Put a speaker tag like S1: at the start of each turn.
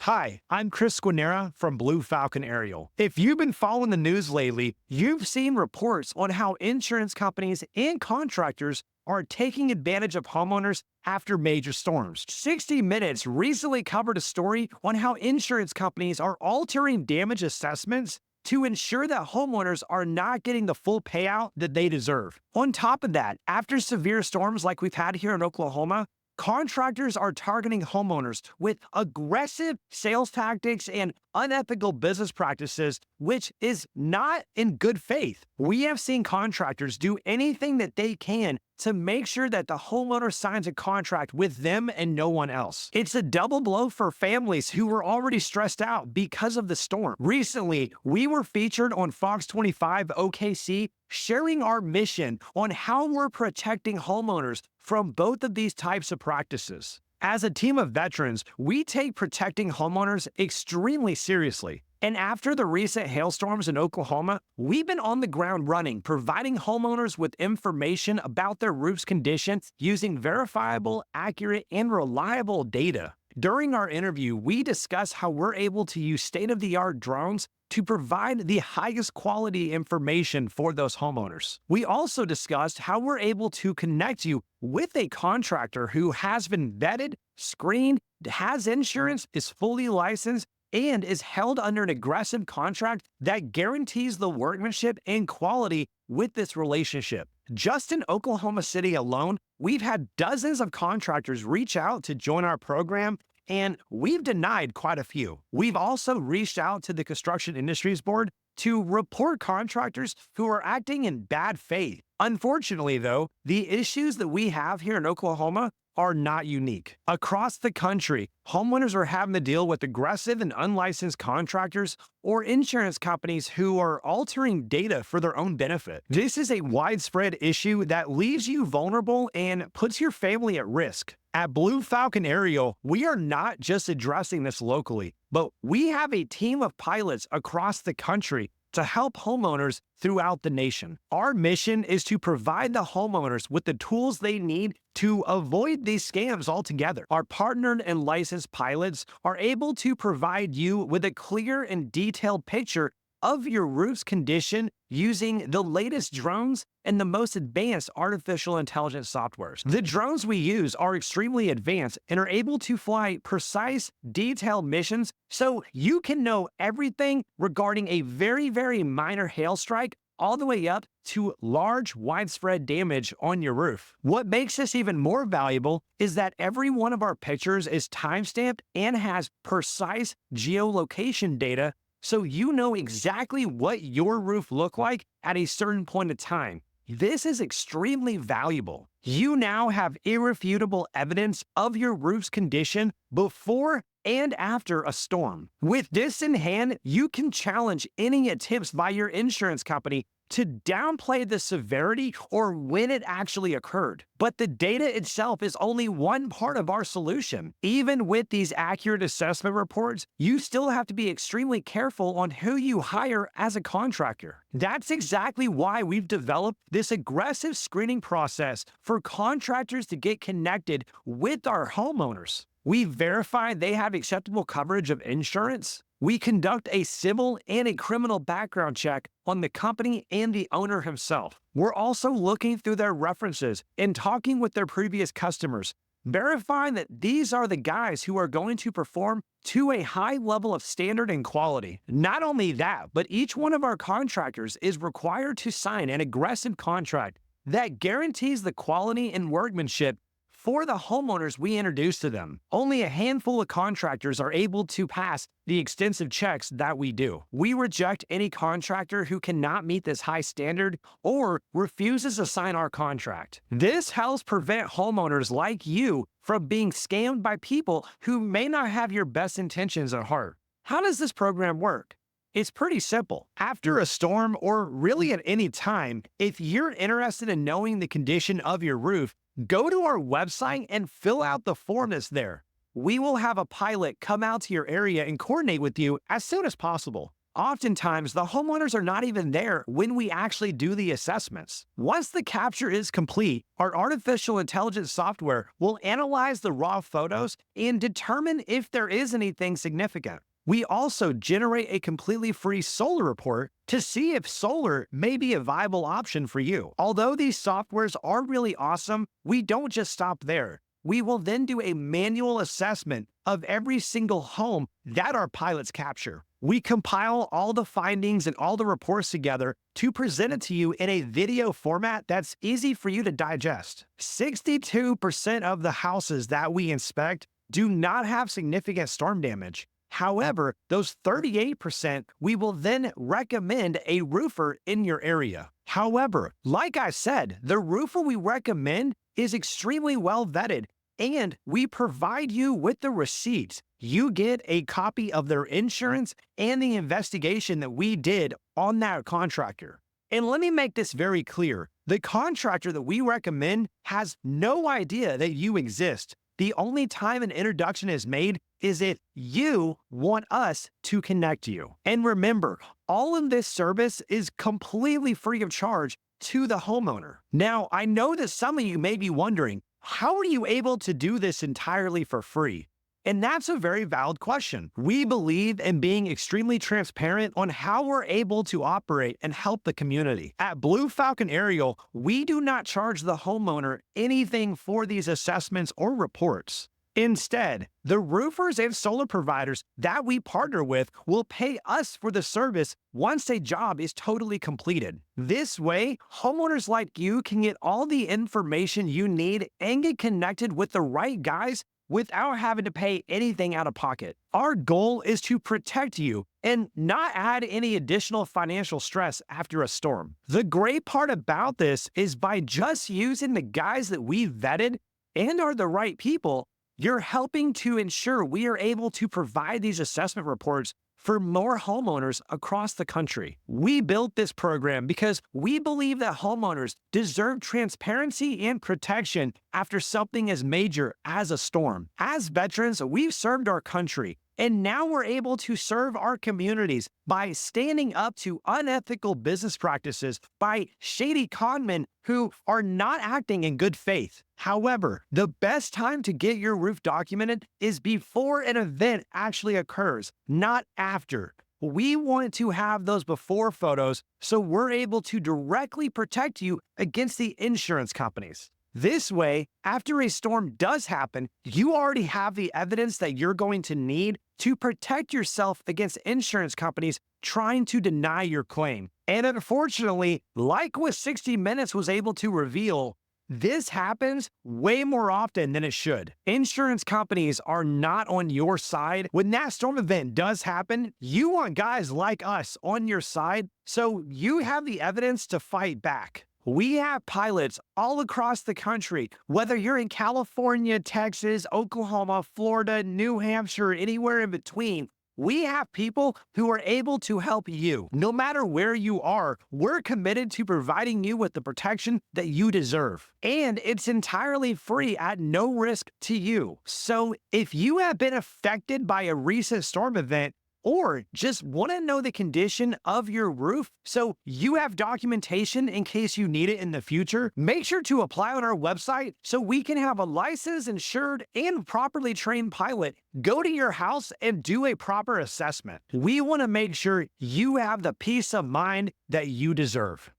S1: Hi, I'm Chris Guarnera from Blue Falcon Aerial. If you've been following the news lately, you've seen reports on how insurance companies and contractors are taking advantage of homeowners after major storms. 60 Minutes recently covered a story on how insurance companies are altering damage assessments to ensure that homeowners are not getting the full payout that they deserve. On top of that, after severe storms like we've had here in Oklahoma, contractors are targeting homeowners with aggressive sales tactics and unethical business practices, which is not in good faith. We have seen contractors do anything that they can to make sure that the homeowner signs a contract with them and no one else. It's a double blow for families who were already stressed out because of the storm. Recently, we were featured on Fox 25 OKC sharing our mission on how we're protecting homeowners from both of these types of practices. As a team of veterans, we take protecting homeowners extremely seriously. And after the recent hailstorms in Oklahoma, we've been on the ground running, providing homeowners with information about their roof's condition using verifiable, accurate, and reliable data. During our interview, we discuss how we're able to use state-of-the-art drones to provide the highest quality information for those homeowners. We also discussed how we're able to connect you with a contractor who has been vetted, screened, has insurance, is fully licensed, and is held under an aggressive contract that guarantees the workmanship and quality with this relationship. Just in Oklahoma City alone, we've had dozens of contractors reach out to join our program, and we've denied quite a few. We've also reached out to the Construction Industries Board to report contractors who are acting in bad faith. Unfortunately, though, the issues that we have here in Oklahoma are not unique. Across the country, homeowners are having to deal with aggressive and unlicensed contractors or insurance companies who are altering data for their own benefit. This is a widespread issue that leaves you vulnerable and puts your family at risk. At Blue Falcon Aerial, we are not just addressing this locally, but we have a team of pilots across the country to help homeowners throughout the nation. Our mission is to provide the homeowners with the tools they need to avoid these scams altogether. Our partnered and licensed pilots are able to provide you with a clear and detailed picture of your roof's condition using the latest drones and the most advanced artificial intelligence softwares. The drones we use are extremely advanced and are able to fly precise, detailed missions so you can know everything regarding a very minor hail strike all the way up to large, widespread damage on your roof. What makes this even more valuable is that every one of our pictures is timestamped and has precise geolocation data, so you know exactly what your roof looked like at a certain point of time. This is extremely valuable. You now have irrefutable evidence of your roof's condition before and after a storm. With this in hand, you can challenge any attempts by your insurance company to downplay the severity or when it actually occurred. But the data itself is only one part of our solution. Even with these accurate assessment reports, you still have to be extremely careful on who you hire as a contractor. That's exactly why we've developed this aggressive screening process for contractors to get connected with our homeowners. We verify they have acceptable coverage of insurance. We conduct a civil and a criminal background check on the company and the owner himself. We're also looking through their references and talking with their previous customers, verifying that these are the guys who are going to perform to a high level of standard and quality. Not only that, but each one of our contractors is required to sign an aggressive contract that guarantees the quality and workmanship for the homeowners we introduce to them. Only a handful of contractors are able to pass the extensive checks that we do. We reject any contractor who cannot meet this high standard or refuses to sign our contract. This helps prevent homeowners like you from being scammed by people who may not have your best intentions at heart. How does this program work? It's pretty simple. After a storm, or really at any time, if you're interested in knowing the condition of your roof, go to our website and fill out the form that's there. We will have a pilot come out to your area and coordinate with you as soon as possible. oftentimes the homeowners are not even there when we actually do the assessments. Once the capture is complete, our artificial intelligence software will analyze the raw photos and determine if there is anything significant. We also generate a completely free solar report to see if solar may be a viable option for you. Although these softwares are really awesome, we don't just stop there. We will then do a manual assessment of every single home that our pilots capture. We compile all the findings and all the reports together to present it to you in a video format that's easy for you to digest. 62% of the houses that we inspect do not have significant storm damage. However, those 38%, we will then recommend a roofer in your area. However, like I said, the roofer we recommend is extremely well vetted, and we provide you with the receipts. You get a copy of their insurance and the investigation that we did on that contractor. And let me make this very clear. The contractor that we recommend has no idea that you exist. The only time an introduction is made is if you want us to connect you. And remember, all of this service is completely free of charge to the homeowner. Now, I know that some of you may be wondering, how are you able to do this entirely for free? And that's a very valid question. We believe in being extremely transparent on how we're able to operate and help the community. At Blue Falcon Aerial, we do not charge the homeowner anything for these assessments or reports. Instead, the roofers and solar providers that we partner with will pay us for the service once a job is totally completed. This way, homeowners like you can get all the information you need and get connected with the right guys without having to pay anything out of pocket. Our goal is to protect you and not add any additional financial stress after a storm. The great part about this is by just using the guys that we vetted and are the right people, you're helping to ensure we are able to provide these assessment reports for more homeowners across the country. We built this program because we believe that homeowners deserve transparency and protection after something as major as a storm. As veterans, we've served our country, and now we're able to serve our communities by standing up to unethical business practices by shady conmen who are not acting in good faith. However, the best time to get your roof documented is before an event actually occurs, not after. We want to have those before photos so we're able to directly protect you against the insurance companies. This way, after a storm does happen, you already have the evidence that you're going to need to protect yourself against insurance companies trying to deny your claim. And unfortunately, like what 60 Minutes was able to reveal, this happens way more often than it should. Insurance companies are not on your side. When that storm event does happen, you want guys like us on your side so you have the evidence to fight back. We have pilots all across the country, whether you're in California, Texas, Oklahoma, Florida, New Hampshire, anywhere in between. We have people who are able to help you. No matter where you are, we're committed to providing you with the protection that you deserve. And it's entirely free at no risk to you. So if you have been affected by a recent storm event, or just want to know the condition of your roof so you have documentation in case you need it in the future, make sure to apply on our website so we can have a licensed, insured, and properly trained pilot go to your house and do a proper assessment. We want to make sure you have the peace of mind that you deserve.